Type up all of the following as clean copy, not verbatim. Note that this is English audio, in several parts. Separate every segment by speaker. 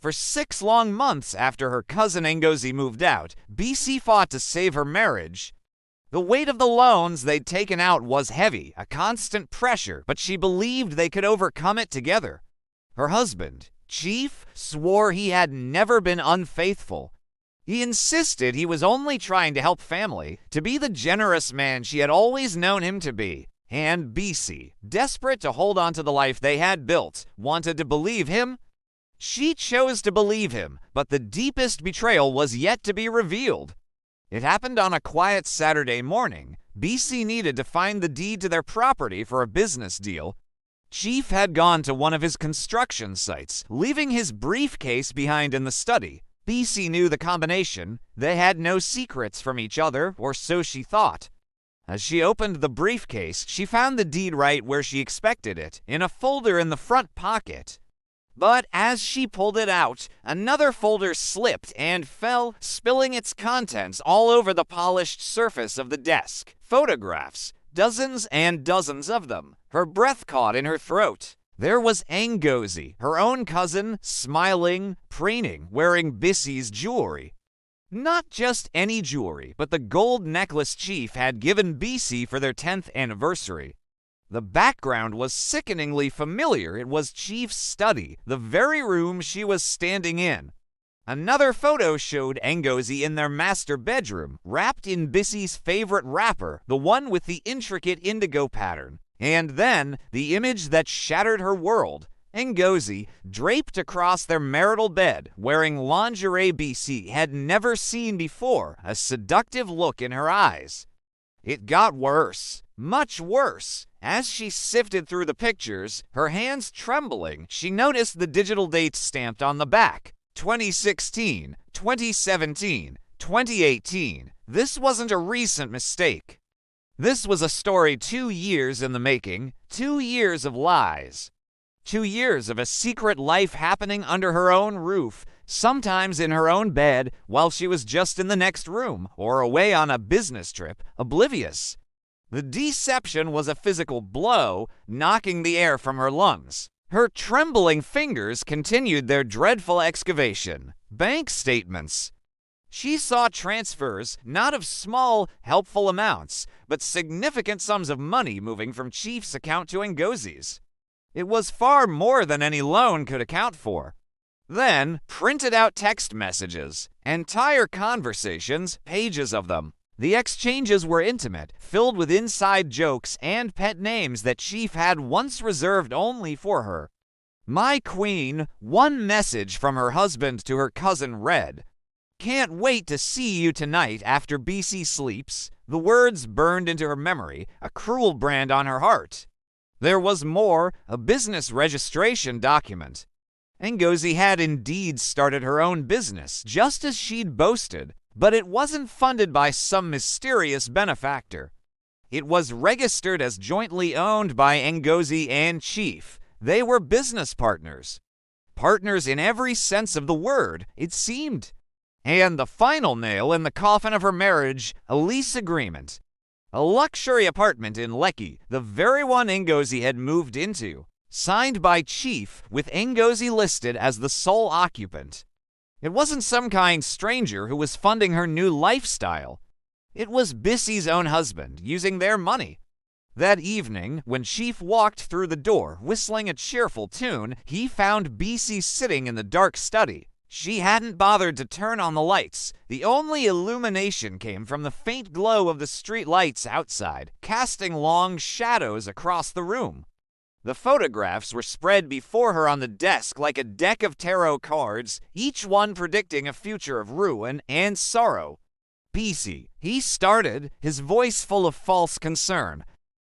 Speaker 1: For 6 long months after her cousin Ngozi moved out, BC fought to save her marriage. The weight of the loans they'd taken out was heavy, a constant pressure, but she believed they could overcome it together. Her husband, Chief, swore he had never been unfaithful. He insisted he was only trying to help family, to be the generous man she had always known him to be. And BC, desperate to hold on to the life they had built, wanted to believe him. She chose to believe him, but the deepest betrayal was yet to be revealed. It happened on a quiet Saturday morning. BC needed to find the deed to their property for a business deal. Chief had gone to one of his construction sites, leaving his briefcase behind in the study. BC knew the combination. They had no secrets from each other, or so she thought. As she opened the briefcase, she found the deed right where she expected it, in a folder in the front pocket. But as she pulled it out, another folder slipped and fell, spilling its contents all over the polished surface of the desk. Photographs, dozens and dozens of them. Her breath caught in her throat. There was Ngozi, her own cousin, smiling, preening, wearing BC's jewelry. Not just any jewelry, but the gold necklace Chief had given BC for their 10th anniversary. The background was sickeningly familiar. It was Chief's study, the very room she was standing in. Another photo showed Ngozi in their master bedroom, wrapped in BC's favorite wrapper, the one with the intricate indigo pattern. And then, the image that shattered her world, Ngozi, draped across their marital bed, wearing lingerie BC had never seen before, a seductive look in her eyes. It got worse, much worse. As she sifted through the pictures, her hands trembling, she noticed the digital dates stamped on the back. 2016, 2017, 2018. This wasn't a recent mistake. This was a story 2 years in the making, 2 years of lies. 2 years of a secret life happening under her own roof, sometimes in her own bed while she was just in the next room or away on a business trip, oblivious. The deception was a physical blow, knocking the air from her lungs. Her trembling fingers continued their dreadful excavation. Bank statements. She saw transfers, not of small, helpful amounts, but significant sums of money moving from Chief's account to Ngozi's. It was far more than any loan could account for. Then, printed out text messages, entire conversations, pages of them. The exchanges were intimate, filled with inside jokes and pet names that Chief had once reserved only for her. "My queen," one message from her husband to her cousin read. "Can't wait to see you tonight after BC sleeps." The words burned into her memory, a cruel brand on her heart. There was more, a business registration document. Ngozi had indeed started her own business, just as she'd boasted, but it wasn't funded by some mysterious benefactor. It was registered as jointly owned by Ngozi and Chief. They were business partners. Partners in every sense of the word, it seemed. And the final nail in the coffin of her marriage, a lease agreement. A luxury apartment in Lekki, the very one Ngozi had moved into, signed by Chief with Ngozi listed as the sole occupant. It wasn't some kind stranger who was funding her new lifestyle. It was BC's own husband, using their money. That evening, when Chief walked through the door, whistling a cheerful tune, he found BC sitting in the dark study. She hadn't bothered to turn on the lights. The only illumination came from the faint glow of the street lights outside, casting long shadows across the room. The photographs were spread before her on the desk like a deck of tarot cards, each one predicting a future of ruin and sorrow. "BC," he started, his voice full of false concern.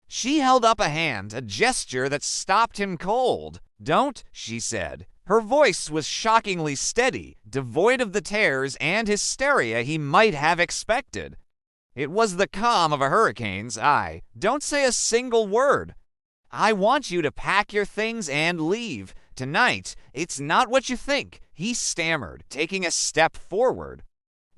Speaker 1: She held up a hand, a gesture that stopped him cold. "Don't," she said. Her voice was shockingly steady, devoid of the tears and hysteria he might have expected. It was the calm of a hurricane's eye. "Don't say a single word. I want you to pack your things and leave. Tonight, it's not what you think," he stammered, taking a step forward.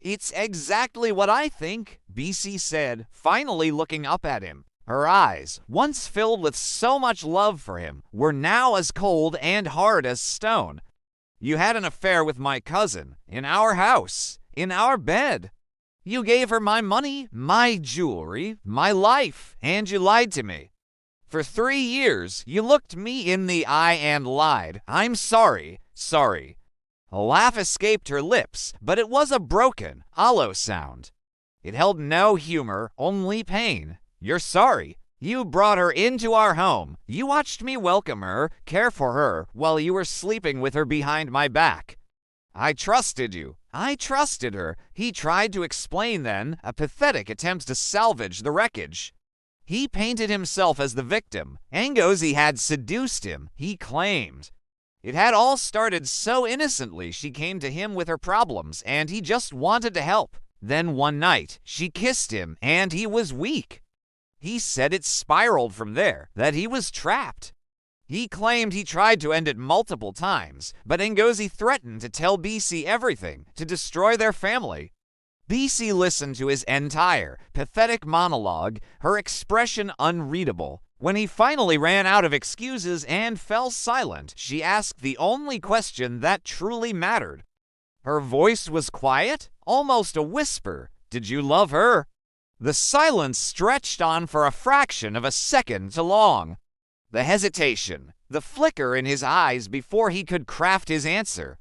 Speaker 1: "It's exactly what I think," BC said, finally looking up at him. Her eyes, once filled with so much love for him, were now as cold and hard as stone. You had an affair with my cousin, in our house, in our bed. You gave her my money, my jewelry, my life, and you lied to me. For 3 years, you looked me in the eye and lied. I'm sorry, sorry. A laugh escaped her lips, but it was a broken, hollow sound. It held no humor, only pain. You're sorry. You brought her into our home. You watched me welcome her, care for her, while you were sleeping with her behind my back. I trusted you. I trusted her. He tried to explain then, a pathetic attempt to salvage the wreckage. He painted himself as the victim. Ngozi had seduced him, he claimed. It had all started so innocently. She came to him with her problems, and he just wanted to help. Then one night, she kissed him, and he was weak. He said it spiraled from there, that he was trapped. He claimed he tried to end it multiple times, but Ngozi threatened to tell BC everything, to destroy their family. BC listened to his entire, pathetic monologue, her expression unreadable. When he finally ran out of excuses and fell silent, she asked the only question that truly mattered. Her voice was quiet, almost a whisper. Did you love her? The silence stretched on for a fraction of a second too long. The hesitation, the flicker in his eyes before he could craft his answer.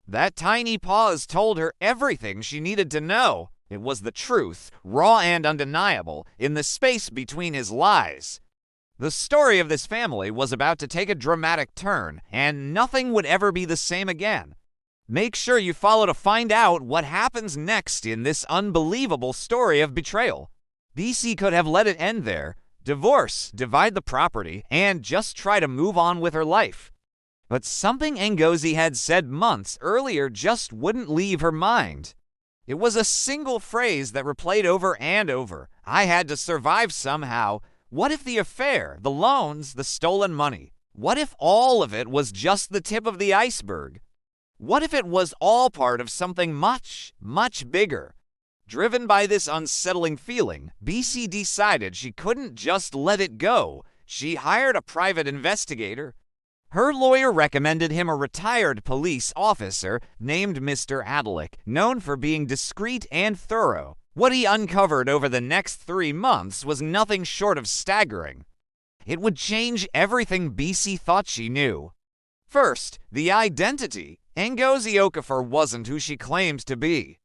Speaker 1: That tiny pause told her everything she needed to know. It was the truth, raw and undeniable, in the space between his lies. The story of this family was about to take a dramatic turn, and nothing would ever be the same again. Make sure you follow to find out what happens next in this unbelievable story of betrayal. BC could have let it end there, divorce, divide the property, and just try to move on with her life. But something Ngozi had said months earlier just wouldn't leave her mind. It was a single phrase that replayed over and over. I had to survive somehow. What if the affair, the loans, the stolen money? What if all of it was just the tip of the iceberg? What if it was all part of something much, much bigger? Driven by this unsettling feeling, BC decided she couldn't just let it go. She hired a private investigator. Her lawyer recommended him a retired police officer named Mr. Adelick, known for being discreet and thorough. What he uncovered over the next 3 months was nothing short of staggering. It would change everything BC thought she knew. First, the identity. Ngozi Okafor wasn't who she claimed to be.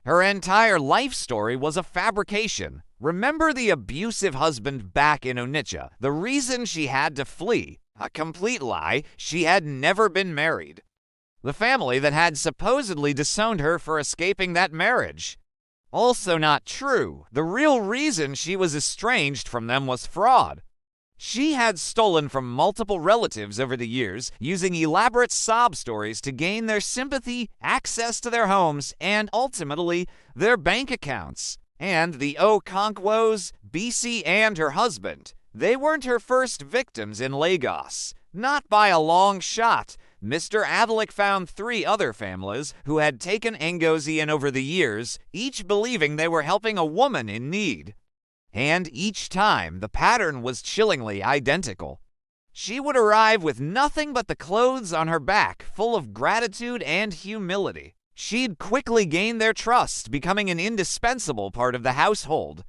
Speaker 1: Her entire life story was a fabrication. Remember the abusive husband back in Onitsha, the reason she had to flee? A complete lie. She had never been married. The family that had supposedly disowned her for escaping that marriage. Also not true. The real reason she was estranged from them was fraud. She had stolen from multiple relatives over the years, using elaborate sob stories to gain their sympathy, access to their homes, and ultimately, their bank accounts. And the Okonkwo's, BC and her husband. They weren't her first victims in Lagos. Not by a long shot. Mr. Adelick found 3 other families who had taken Ngozi in over the years, each believing they were helping a woman in need. And each time, the pattern was chillingly identical. She would arrive with nothing but the clothes on her back, full of gratitude and humility. She'd quickly gain their trust, becoming an indispensable part of the household.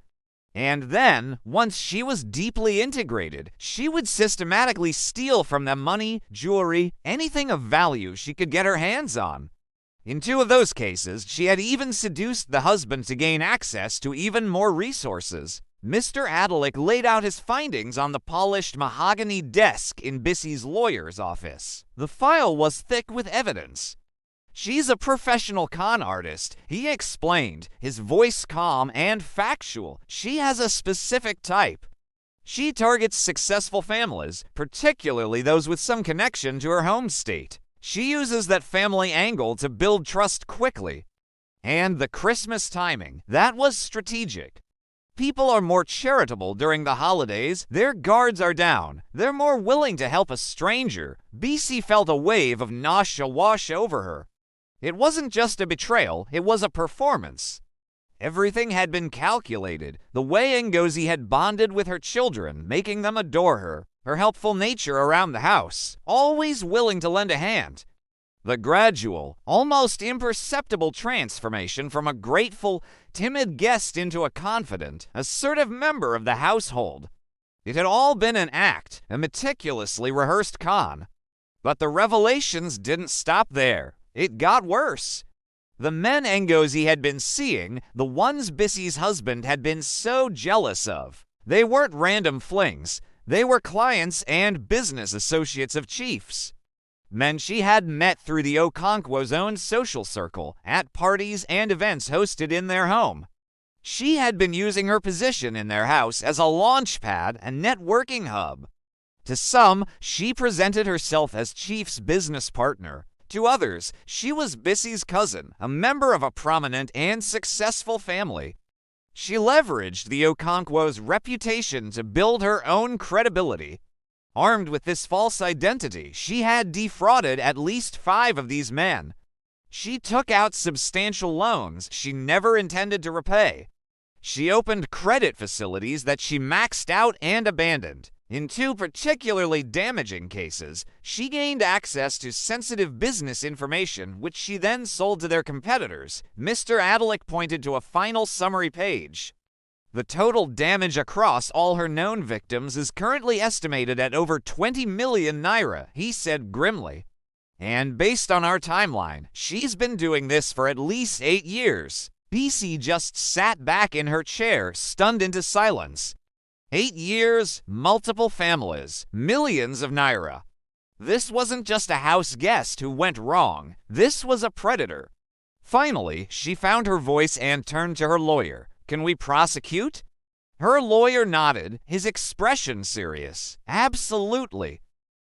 Speaker 1: And then, once she was deeply integrated, she would systematically steal from them money, jewelry, anything of value she could get her hands on. In 2 of those cases, she had even seduced the husband to gain access to even more resources. Mr. Adelick laid out his findings on the polished mahogany desk in Bissie's lawyer's office. The file was thick with evidence. She's a professional con artist, he explained, his voice calm and factual. She has a specific type. She targets successful families, particularly those with some connection to her home state. She uses that family angle to build trust quickly. And the Christmas timing, that was strategic. People are more charitable during the holidays. Their guards are down. They're more willing to help a stranger. BC felt a wave of nausea wash over her. It wasn't just a betrayal, it was a performance. Everything had been calculated. The way Ngozi had bonded with her children, making them adore her. Her helpful nature around the house, always willing to lend a hand. The gradual, almost imperceptible transformation from a grateful, timid guest into a confident, assertive member of the household. It had all been an act, a meticulously rehearsed con. But the revelations didn't stop there. It got worse. The men Ngozi had been seeing, the ones Bissie's husband had been so jealous of, they weren't random flings. They were clients and business associates of Chief's. Men she had met through the Okonkwo's own social circle, at parties and events hosted in their home. She had been using her position in their house as a launch pad and networking hub. To some, she presented herself as Chief's business partner. To others, she was Bissie's cousin, a member of a prominent and successful family. She leveraged the Okonkwo's reputation to build her own credibility. Armed with this false identity, she had defrauded at least 5 of these men. She took out substantial loans she never intended to repay. She opened credit facilities that she maxed out and abandoned. In 2 particularly damaging cases, she gained access to sensitive business information which she then sold to their competitors. Mr. Adalik pointed to a final summary page. The total damage across all her known victims is currently estimated at over 20 million naira, he said grimly. And based on our timeline, she's been doing this for at least 8 years. Bissie just sat back in her chair, stunned into silence. 8 years, multiple families, millions of naira. This wasn't just a house guest who went wrong. This was a predator. Finally, she found her voice and turned to her lawyer. Can we prosecute? Her lawyer nodded, his expression serious. Absolutely.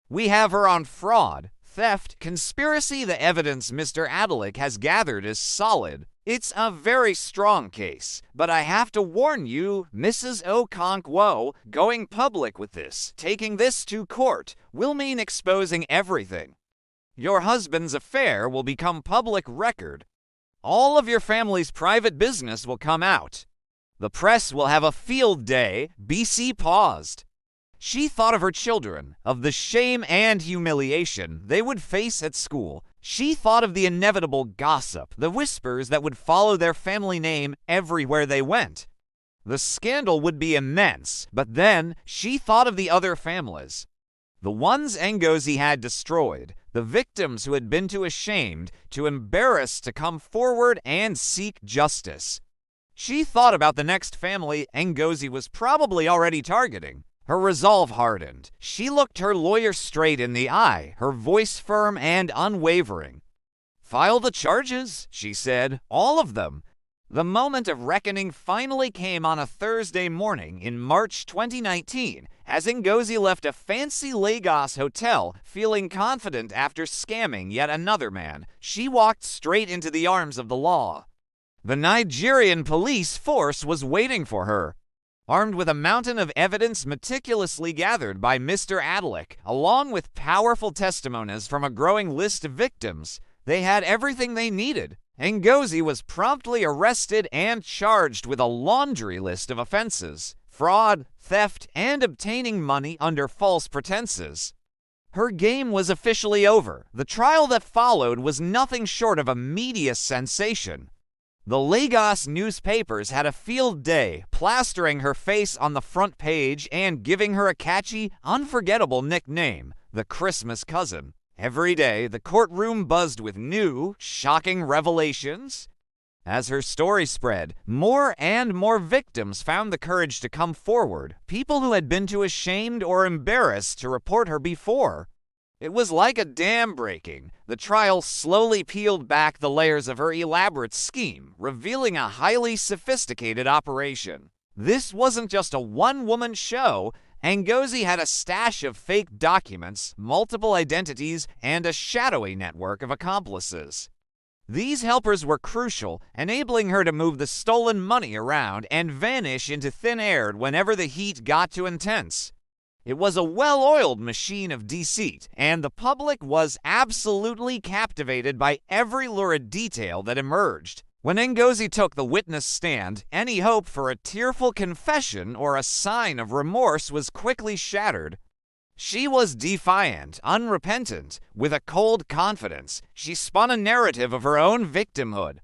Speaker 1: We have her on fraud, theft, conspiracy. The evidence Mr. Adalik has gathered is solid. It's a very strong case, but I have to warn you, Mrs. Okonkwo, going public with this, taking this to court, will mean exposing everything. Your husband's affair will become public record. All of your family's private business will come out. The press will have a field day. Bissie paused. She thought of her children, of the shame and humiliation they would face at school. She thought of the inevitable gossip, the whispers that would follow their family name everywhere they went. The scandal would be immense, but then she thought of the other families. The ones Ngozi had destroyed, the victims who had been too ashamed, too embarrassed to come forward and seek justice. She thought about the next family Ngozi was probably already targeting. Her resolve hardened. She looked her lawyer straight in the eye, her voice firm and unwavering. File the charges, she said, all of them. The moment of reckoning finally came on a Thursday morning in March 2019, as Ngozi left a fancy Lagos hotel, feeling confident after scamming yet another man. She walked straight into the arms of the law. The Nigerian police force was waiting for her. Armed with a mountain of evidence meticulously gathered by Mr. Adalik, along with powerful testimonies from a growing list of victims, they had everything they needed. Ngozi was promptly arrested and charged with a laundry list of offenses: fraud, theft, and obtaining money under false pretenses. Her game was officially over. The trial that followed was nothing short of a media sensation. The Lagos newspapers had a field day, plastering her face on the front page and giving her a catchy, unforgettable nickname, the Christmas Cousin. Every day, the courtroom buzzed with new, shocking revelations. As her story spread, more and more victims found the courage to come forward, people who had been too ashamed or embarrassed to report her before. It was like a dam breaking. The trial slowly peeled back the layers of her elaborate scheme, revealing a highly sophisticated operation. This wasn't just a one-woman show. Ngozi had a stash of fake documents, multiple identities, and a shadowy network of accomplices. These helpers were crucial, enabling her to move the stolen money around and vanish into thin air whenever the heat got too intense. It was a well-oiled machine of deceit, and the public was absolutely captivated by every lurid detail that emerged. When Ngozi took the witness stand, any hope for a tearful confession or a sign of remorse was quickly shattered. She was defiant, unrepentant, with a cold confidence. She spun a narrative of her own victimhood.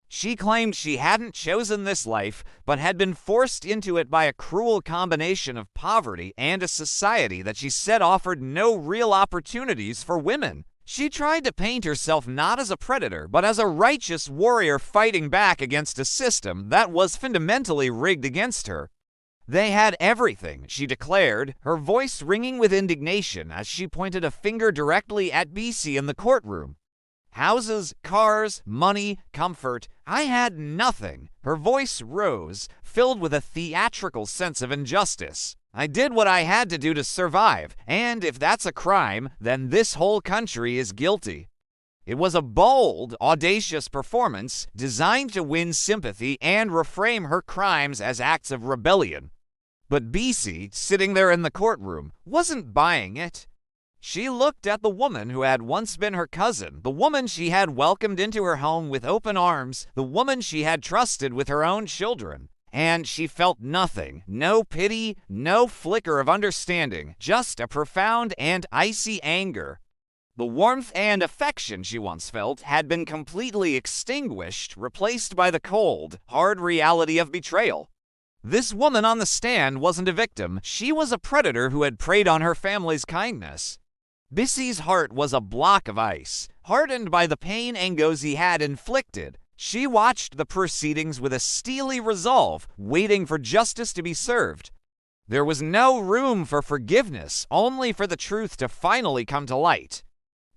Speaker 1: She claimed she hadn't chosen this life, but had been forced into it by a cruel combination of poverty and a society that she said offered no real opportunities for women. She tried to paint herself not as a predator, but as a righteous warrior fighting back against a system that was fundamentally rigged against her. They had everything, she declared, her voice ringing with indignation as she pointed a finger directly at BC in the courtroom. Houses, cars, money, comfort. I had nothing. Her voice rose, filled with a theatrical sense of injustice. I did what I had to do to survive, and if that's a crime, then this whole country is guilty. It was a bold, audacious performance designed to win sympathy and reframe her crimes as acts of rebellion. But BC, sitting there in the courtroom, wasn't buying it. She looked at the woman who had once been her cousin, the woman she had welcomed into her home with open arms, the woman she had trusted with her own children. And she felt nothing, no pity, no flicker of understanding, just a profound and icy anger. The warmth and affection she once felt had been completely extinguished, replaced by the cold, hard reality of betrayal. This woman on the stand wasn't a victim, she was a predator who had preyed on her family's kindness. Bissie's heart was a block of ice. Hardened by the pain Ngozi had inflicted, she watched the proceedings with a steely resolve, waiting for justice to be served. There was no room for forgiveness, only for the truth to finally come to light.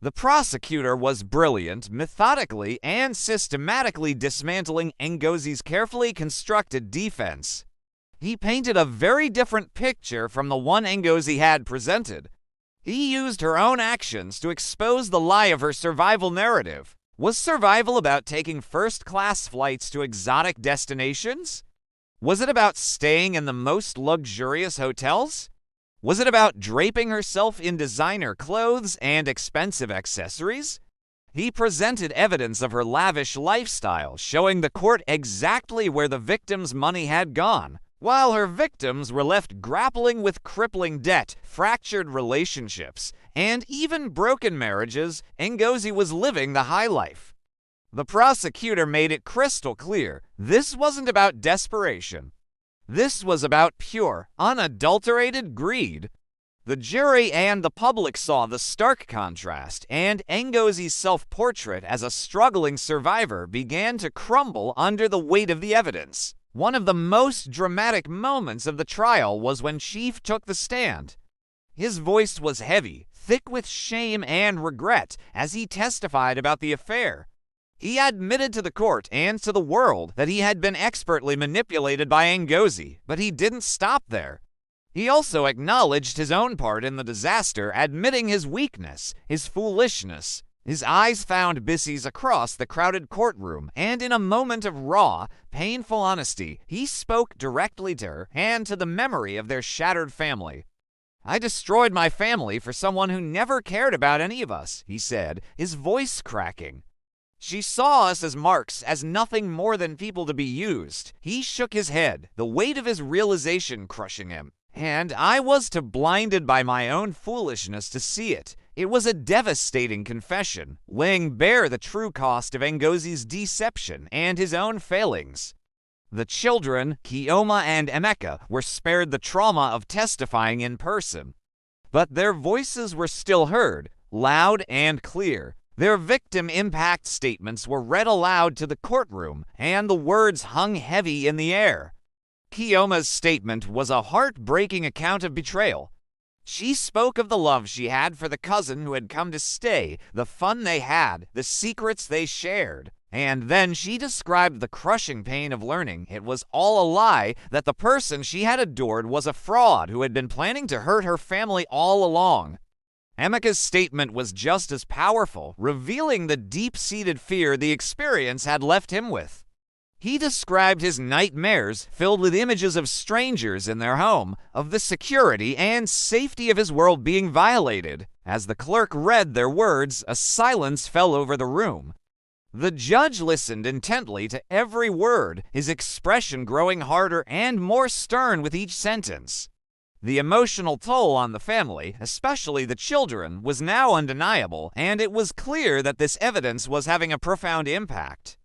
Speaker 1: The prosecutor was brilliant, methodically and systematically dismantling Ngozi's carefully constructed defense. He painted a very different picture from the one Ngozi had presented. He used her own actions to expose the lie of her survival narrative. Was survival about taking first-class flights to exotic destinations? Was it about staying in the most luxurious hotels? Was it about draping herself in designer clothes and expensive accessories? He presented evidence of her lavish lifestyle, showing the court exactly where the victim's money had gone. While her victims were left grappling with crippling debt, fractured relationships, and even broken marriages, Ngozi was living the high life. The prosecutor made it crystal clear, this wasn't about desperation. This was about pure, unadulterated greed. The jury and the public saw the stark contrast, and Ngozi's self-portrait as a struggling survivor began to crumble under the weight of the evidence. One of the most dramatic moments of the trial was when Chief took the stand. His voice was heavy, thick with shame and regret as he testified about the affair. He admitted to the court and to the world that he had been expertly manipulated by Ngozi, but he didn't stop there. He also acknowledged his own part in the disaster, admitting his weakness, his foolishness. His eyes found Bissie's across the crowded courtroom, and in a moment of raw, painful honesty, he spoke directly to her and to the memory of their shattered family. I destroyed my family for someone who never cared about any of us, he said, his voice cracking. She saw us as marks, as nothing more than people to be used. He shook his head, the weight of his realization crushing him. And I was too blinded by my own foolishness to see it. It was a devastating confession, laying bare the true cost of Ngozi's deception and his own failings. The children, Kioma and Emeka, were spared the trauma of testifying in person. But their voices were still heard, loud and clear. Their victim impact statements were read aloud to the courtroom, and the words hung heavy in the air. Kioma's statement was a heartbreaking account of betrayal. She spoke of the love she had for the cousin who had come to stay, the fun they had, the secrets they shared. And then she described the crushing pain of learning it was all a lie, that the person she had adored was a fraud who had been planning to hurt her family all along. Emeka's statement was just as powerful, revealing the deep-seated fear the experience had left him with. He described his nightmares filled with images of strangers in their home, of the security and safety of his world being violated. As the clerk read their words, a silence fell over the room. The judge listened intently to every word, his expression growing harder and more stern with each sentence. The emotional toll on the family, especially the children, was now undeniable, and it was clear that this evidence was having a profound impact.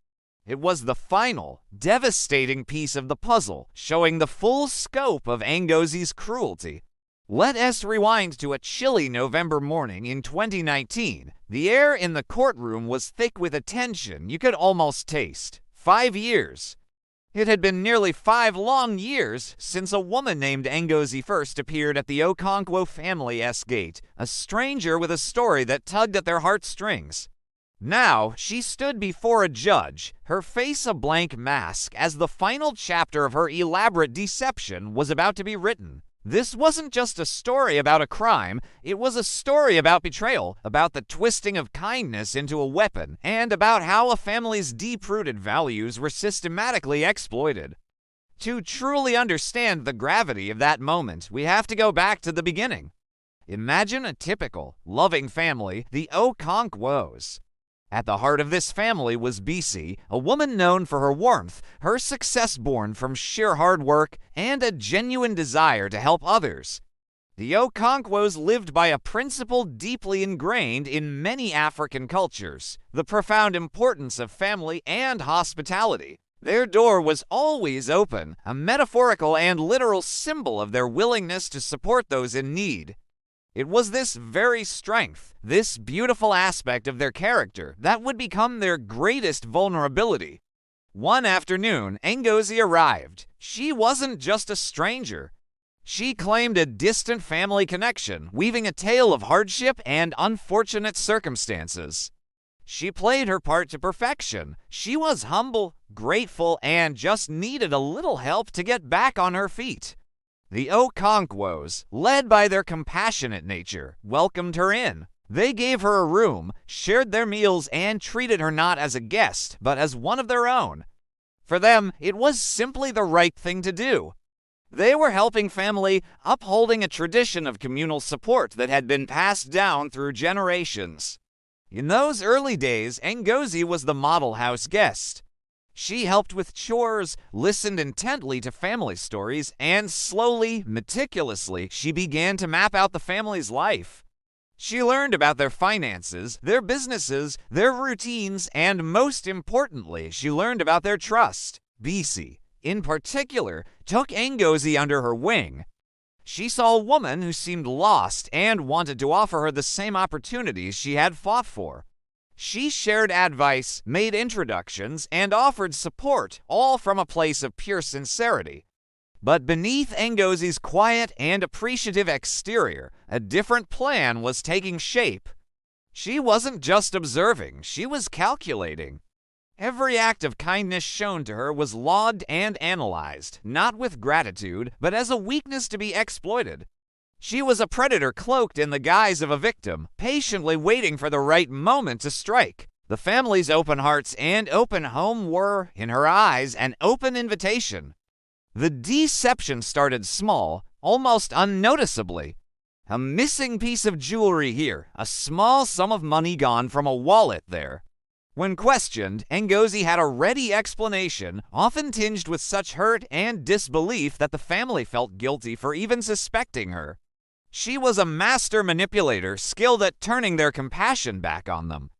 Speaker 1: It was the final, devastating piece of the puzzle, showing the full scope of Ngozie's cruelty. Let us rewind to a chilly November morning in 2019. The air in the courtroom was thick with a tension you could almost taste. 5 years. It had been nearly 5 long years since a woman named Ngozi first appeared at the Okonkwo family's gate, a stranger with a story that tugged at their heartstrings. Now, she stood before a judge, her face a blank mask, as the final chapter of her elaborate deception was about to be written. This wasn't just a story about a crime, it was a story about betrayal, about the twisting of kindness into a weapon, and about how a family's deep-rooted values were systematically exploited. To truly understand the gravity of that moment, we have to go back to the beginning. Imagine a typical, loving family, the Okonkwos. At the heart of this family was Bisi, a woman known for her warmth, her success born from sheer hard work, and a genuine desire to help others. The Okonkwos lived by a principle deeply ingrained in many African cultures, the profound importance of family and hospitality. Their door was always open, a metaphorical and literal symbol of their willingness to support those in need. It was this very strength, this beautiful aspect of their character, that would become their greatest vulnerability. One afternoon, Ngozi arrived. She wasn't just a stranger. She claimed a distant family connection, weaving a tale of hardship and unfortunate circumstances. She played her part to perfection. She was humble, grateful, and just needed a little help to get back on her feet. The Okonkwos, led by their compassionate nature, welcomed her in. They gave her a room, shared their meals, and treated her not as a guest, but as one of their own. For them, it was simply the right thing to do. They were helping family, upholding a tradition of communal support that had been passed down through generations. In those early days, Ngozi was the model house guest. She helped with chores, listened intently to family stories, and slowly, meticulously, she began to map out the family's life. She learned about their finances, their businesses, their routines, and most importantly, she learned about their trust. Bisi, in particular, took Ngozi under her wing. She saw a woman who seemed lost and wanted to offer her the same opportunities she had fought for. She shared advice, made introductions, and offered support, all from a place of pure sincerity. But beneath Ngozi's quiet and appreciative exterior, a different plan was taking shape. She wasn't just observing, she was calculating. Every act of kindness shown to her was logged and analyzed, not with gratitude, but as a weakness to be exploited. She was a predator cloaked in the guise of a victim, patiently waiting for the right moment to strike. The family's open hearts and open home were, in her eyes, an open invitation. The deception started small, almost unnoticeably. A missing piece of jewelry here, a small sum of money gone from a wallet there. When questioned, Ngozi had a ready explanation, often tinged with such hurt and disbelief that the family felt guilty for even suspecting her. She was a master manipulator, skilled at turning their compassion back on them.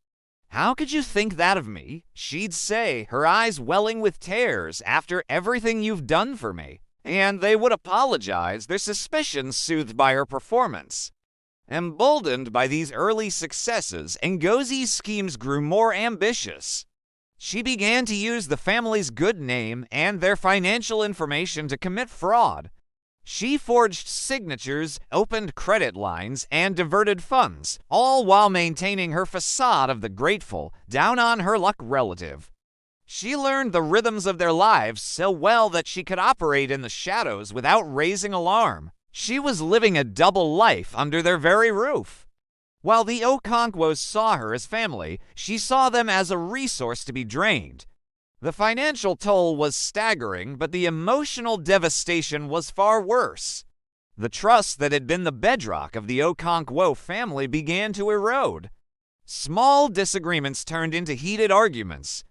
Speaker 1: "How could you think that of me?" she'd say, her eyes welling with tears, "after everything you've done for me." And they would apologize, their suspicions soothed by her performance. Emboldened by these early successes, Ngozi's schemes grew more ambitious. She began to use the family's good name and their financial information to commit fraud. She forged signatures, opened credit lines, and diverted funds, all while maintaining her facade of the grateful, down-on-her-luck relative. She learned the rhythms of their lives so well that she could operate in the shadows without raising alarm. She was living a double life under their very roof. While the Okonkwos saw her as family, she saw them as a resource to be drained. The financial toll was staggering, but the emotional devastation was far worse. The trust that had been the bedrock of the Okonkwo family began to erode. Small disagreements turned into heated arguments.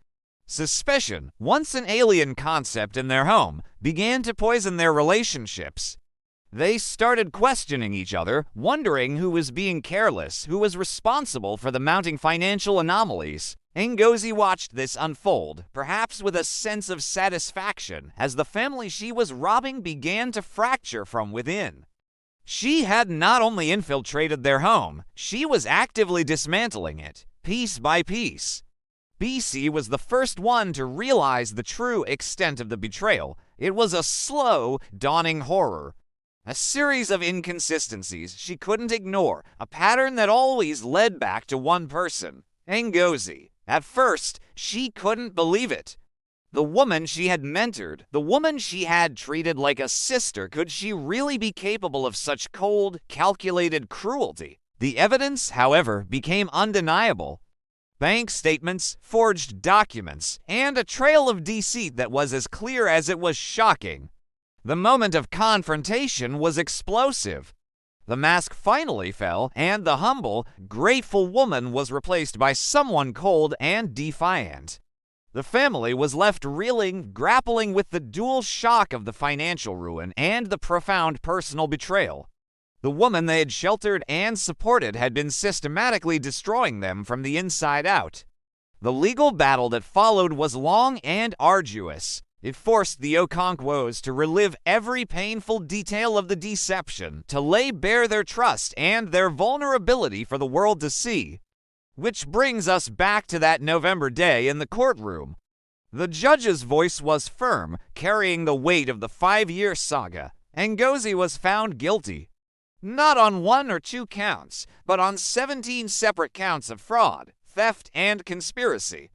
Speaker 1: Suspicion, once an alien concept in their home, began to poison their relationships. They started questioning each other, wondering who was being careless, who was responsible for the mounting financial anomalies. Ngozi watched this unfold, perhaps with a sense of satisfaction, as the family she was robbing began to fracture from within. She had not only infiltrated their home, she was actively dismantling it, piece by piece. BC was the first one to realize the true extent of the betrayal. It was a slow, dawning horror. A series of inconsistencies she couldn't ignore, a pattern that always led back to one person, Ngozi. At first, she couldn't believe it. The woman she had mentored, the woman she had treated like a sister, could she really be capable of such cold, calculated cruelty? The evidence, however, became undeniable. Bank statements, forged documents, and a trail of deceit that was as clear as it was shocking. The moment of confrontation was explosive. The mask finally fell, and the humble, grateful woman was replaced by someone cold and defiant. The family was left reeling, grappling with the dual shock of the financial ruin and the profound personal betrayal. The woman they had sheltered and supported had been systematically destroying them from the inside out. The legal battle that followed was long and arduous. It forced the Okonkwo's to relive every painful detail of the deception, to lay bare their trust and their vulnerability for the world to see. Which brings us back to that November day in the courtroom. The judge's voice was firm, carrying the weight of the 5-year saga. Ngozi was found guilty. Not on 1 or 2 counts, but on 17 separate counts of fraud, theft, and conspiracy.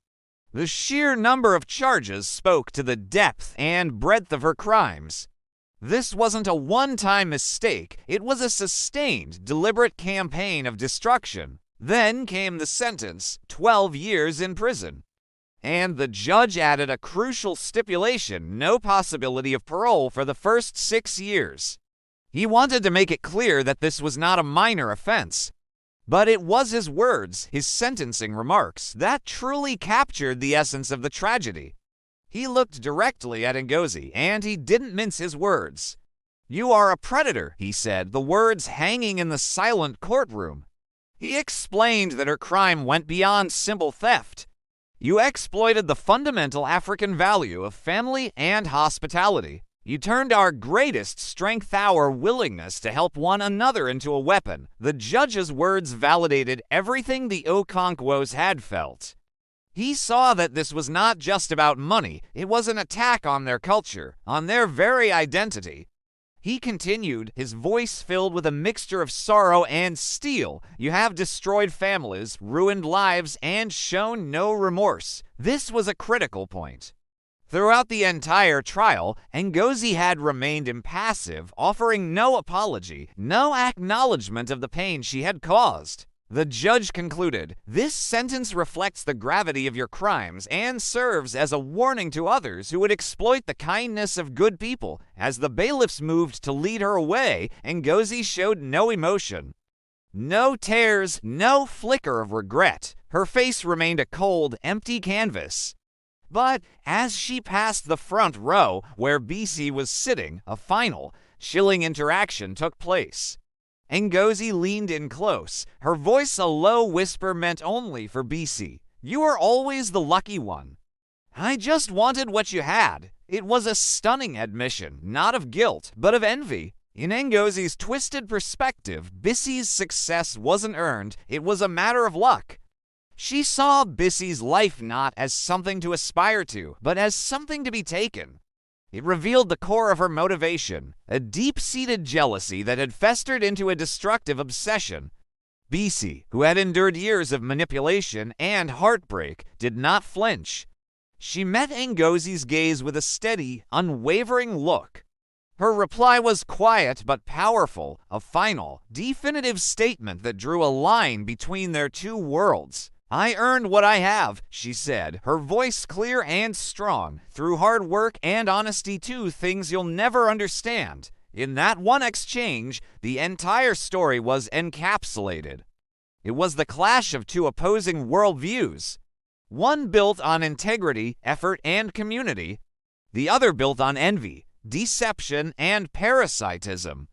Speaker 1: The sheer number of charges spoke to the depth and breadth of her crimes. This wasn't a one-time mistake, it was a sustained, deliberate campaign of destruction. Then came the sentence, 12 years in prison. And the judge added a crucial stipulation, no possibility of parole for the first 6 years. He wanted to make it clear that this was not a minor offense. But it was his words, his sentencing remarks, that truly captured the essence of the tragedy. He looked directly at Ngozi, and he didn't mince his words. "You are a predator," he said, the words hanging in the silent courtroom. He explained that her crime went beyond simple theft. You exploited the fundamental African value of family and hospitality. You turned our greatest strength, our willingness to help one another, into a weapon. The judge's words validated everything the Okonkwo's had felt. He saw that this was not just about money, it was an attack on their culture, on their very identity. He continued, his voice filled with a mixture of sorrow and steel. You have destroyed families, ruined lives, and shown no remorse. This was a critical point. Throughout the entire trial, Ngozi had remained impassive, offering no apology, no acknowledgement of the pain she had caused. The judge concluded, "This sentence reflects the gravity of your crimes and serves as a warning to others who would exploit the kindness of good people." As the bailiffs moved to lead her away, Ngozi showed no emotion. No tears, no flicker of regret. Her face remained a cold, empty canvas. But as she passed the front row, where BC was sitting, a final, chilling interaction took place. Ngozi leaned in close, her voice a low whisper meant only for BC. "You are always the lucky one." "I just wanted what you had." It was a stunning admission, not of guilt, but of envy. In Ngozi's twisted perspective, Bissie's success wasn't earned, it was a matter of luck. She saw Bissie's life not as something to aspire to, but as something to be taken. It revealed the core of her motivation, a deep-seated jealousy that had festered into a destructive obsession. Bissie, who had endured years of manipulation and heartbreak, did not flinch. She met Ngozi's gaze with a steady, unwavering look. Her reply was quiet but powerful, a final, definitive statement that drew a line between their two worlds. "I earned what I have," she said, her voice clear and strong, "through hard work and honesty too, things you'll never understand." In that one exchange, the entire story was encapsulated. It was the clash of two opposing worldviews. One built on integrity, effort, and community. The other built on envy, deception, and parasitism.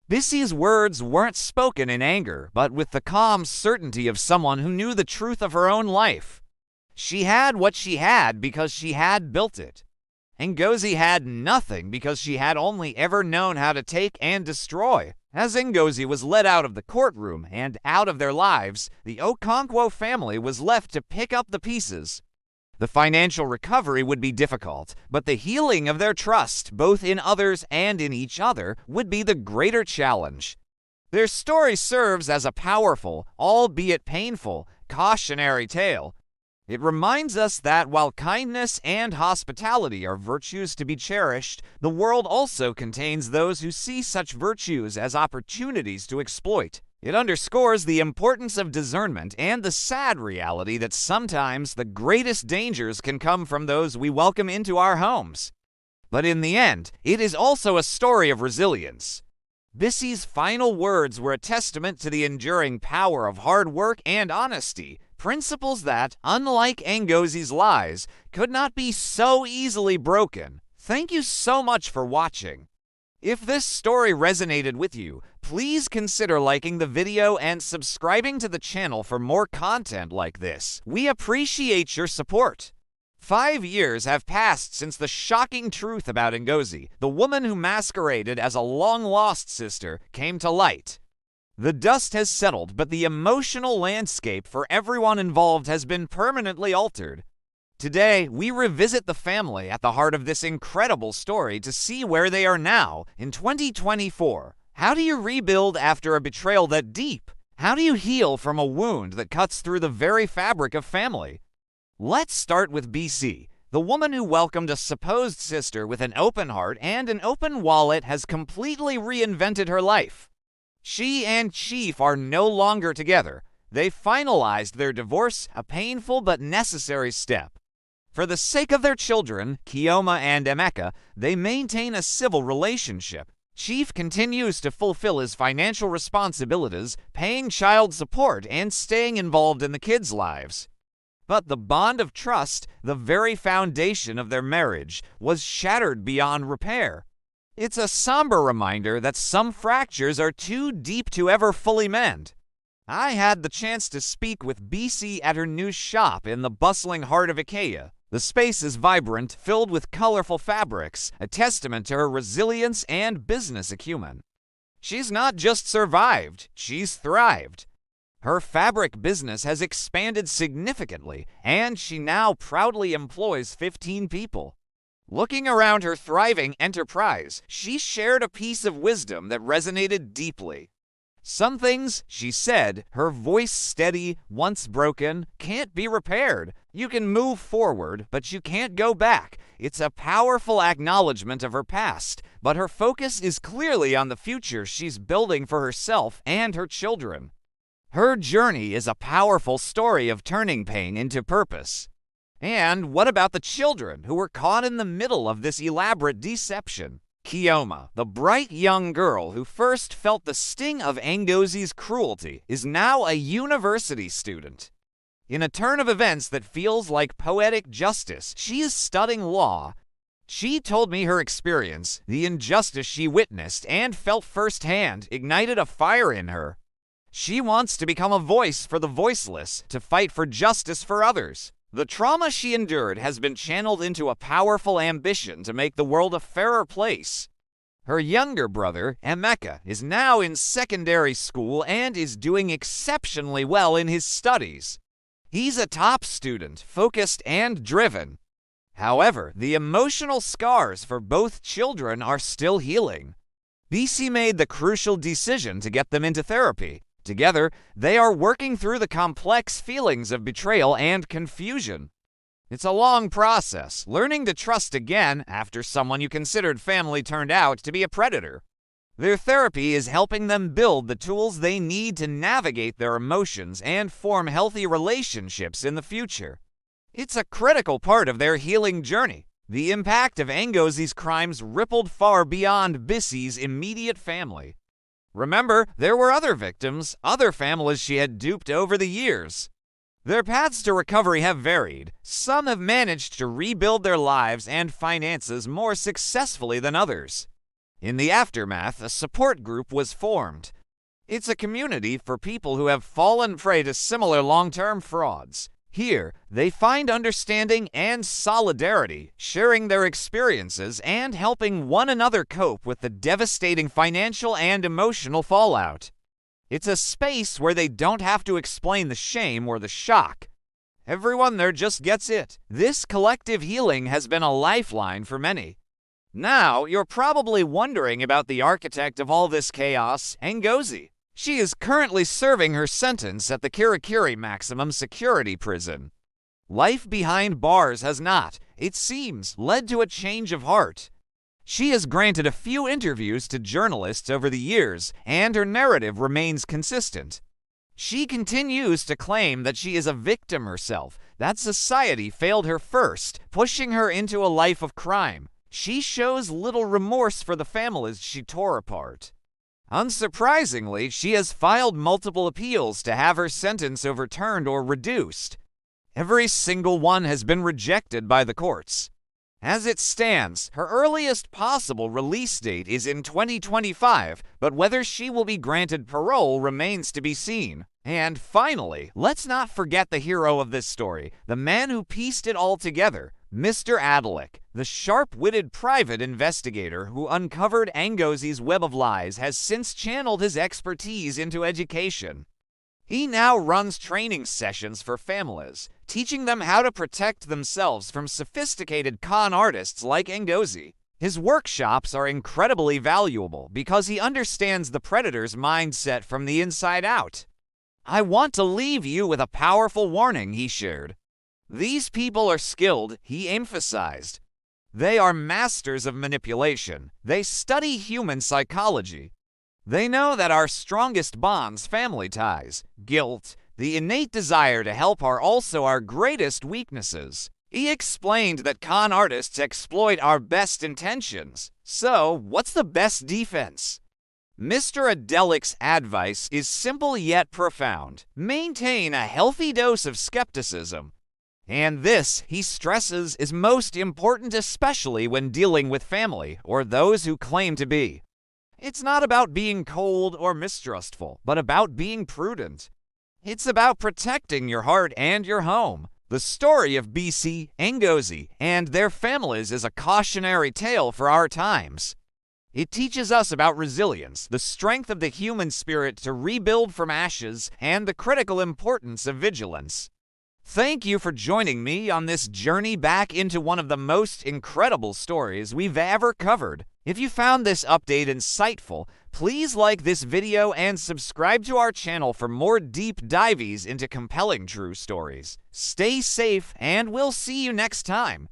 Speaker 1: Bissie's words weren't spoken in anger, but with the calm certainty of someone who knew the truth of her own life. She had what she had because she had built it. Ngozi had nothing because she had only ever known how to take and destroy. As Ngozi was led out of the courtroom and out of their lives, the Okonkwo family was left to pick up the pieces. The financial recovery would be difficult, but the healing of their trust, both in others and in each other, would be the greater challenge. Their story serves as a powerful, albeit painful, cautionary tale. It reminds us that while kindness and hospitality are virtues to be cherished, the world also contains those who see such virtues as opportunities to exploit. It underscores the importance of discernment and the sad reality that sometimes the greatest dangers can come from those we welcome into our homes. But in the end, it is also a story of resilience. Bissie's final words were a testament to the enduring power of hard work and honesty, principles that, unlike Ngozi's lies, could not be so easily broken. Thank you so much for watching. If this story resonated with you, please consider liking the video and subscribing to the channel for more content like this. We appreciate your support. 5 years have passed since the shocking truth about Ngozi, the woman who masqueraded as a long-lost sister, came to light. The dust has settled, but the emotional landscape for everyone involved has been permanently altered. Today, we revisit the family at the heart of this incredible story to see where they are now in 2024. How do you rebuild after a betrayal that deep? How do you heal from a wound that cuts through the very fabric of family? Let's start with Bissie. The woman who welcomed a supposed sister with an open heart and an open wallet has completely reinvented her life. She and Chief are no longer together. They finalized their divorce, a painful but necessary step. For the sake of their children, Kioma and Emeka, they maintain a civil relationship. Chief continues to fulfill his financial responsibilities, paying child support and staying involved in the kids' lives. But the bond of trust, the very foundation of their marriage, was shattered beyond repair. It's a somber reminder that some fractures are too deep to ever fully mend. I had the chance to speak with Bissie at her new shop in the bustling heart of Ikeja. The space is vibrant, filled with colorful fabrics, a testament to her resilience and business acumen. She's not just survived, she's thrived. Her fabric business has expanded significantly, and she now proudly employs 15 people. Looking around her thriving enterprise, she shared a piece of wisdom that resonated deeply. Some things, she said, her voice steady, once broken, can't be repaired. You can move forward, but you can't go back. It's a powerful acknowledgement of her past, but her focus is clearly on the future she's building for herself and her children. Her journey is a powerful story of turning pain into purpose. And what about the children who were caught in the middle of this elaborate deception? Kioma, the bright young girl who first felt the sting of Ngozi's cruelty, is now a university student. In a turn of events that feels like poetic justice, she is studying law. She told me her experience, the injustice she witnessed and felt firsthand, ignited a fire in her. She wants to become a voice for the voiceless, to fight for justice for others. The trauma she endured has been channeled into a powerful ambition to make the world a fairer place. Her younger brother, Emeka, is now in secondary school and is doing exceptionally well in his studies. He's a top student, focused and driven. However, the emotional scars for both children are still healing. Bissie made the crucial decision to get them into therapy. Together, they are working through the complex feelings of betrayal and confusion. It's a long process, learning to trust again after someone you considered family turned out to be a predator. Their therapy is helping them build the tools they need to navigate their emotions and form healthy relationships in the future. It's a critical part of their healing journey. The impact of Ngozi's crimes rippled far beyond Bissie's immediate family. Remember, there were other victims, other families she had duped over the years. Their paths to recovery have varied. Some have managed to rebuild their lives and finances more successfully than others. In the aftermath, a support group was formed. It's a community for people who have fallen prey to similar long-term frauds. Here, they find understanding and solidarity, sharing their experiences and helping one another cope with the devastating financial and emotional fallout. It's a space where they don't have to explain the shame or the shock. Everyone there just gets it. This collective healing has been a lifeline for many. Now, you're probably wondering about the architect of all this chaos, Ngozi. She is currently serving her sentence at the Kirikiri Maximum Security Prison. Life behind bars has not, it seems, led to a change of heart. She has granted a few interviews to journalists over the years, and her narrative remains consistent. She continues to claim that she is a victim herself, that society failed her first, pushing her into a life of crime. She shows little remorse for the families she tore apart. Unsurprisingly, she has filed multiple appeals to have her sentence overturned or reduced. Every single one has been rejected by the courts. As it stands, her earliest possible release date is in 2025, but whether she will be granted parole remains to be seen. And finally, let's not forget the hero of this story, the man who pieced it all together, Mr. Adalik, the sharp-witted private investigator who uncovered Ngozi's web of lies, has since channeled his expertise into education. He now runs training sessions for families, teaching them how to protect themselves from sophisticated con artists like Ngozi. His workshops are incredibly valuable because he understands the predator's mindset from the inside out. "I want to leave you with a powerful warning," he shared. "These people are skilled," he emphasized. "They are masters of manipulation. They study human psychology. They know that our strongest bonds, family ties, guilt, the innate desire to help are also our greatest weaknesses." He explained that con artists exploit our best intentions. So, what's the best defense? Mr. Adalik's advice is simple yet profound. Maintain a healthy dose of skepticism. And this, he stresses, is most important especially when dealing with family or those who claim to be. It's not about being cold or mistrustful, but about being prudent. It's about protecting your heart and your home. The story of BC, Ngozi, and their families is a cautionary tale for our times. It teaches us about resilience, the strength of the human spirit to rebuild from ashes, and the critical importance of vigilance. Thank you for joining me on this journey back into one of the most incredible stories we've ever covered. If you found this update insightful, please like this video and subscribe to our channel for more deep dives into compelling true stories. Stay safe, and we'll see you next time.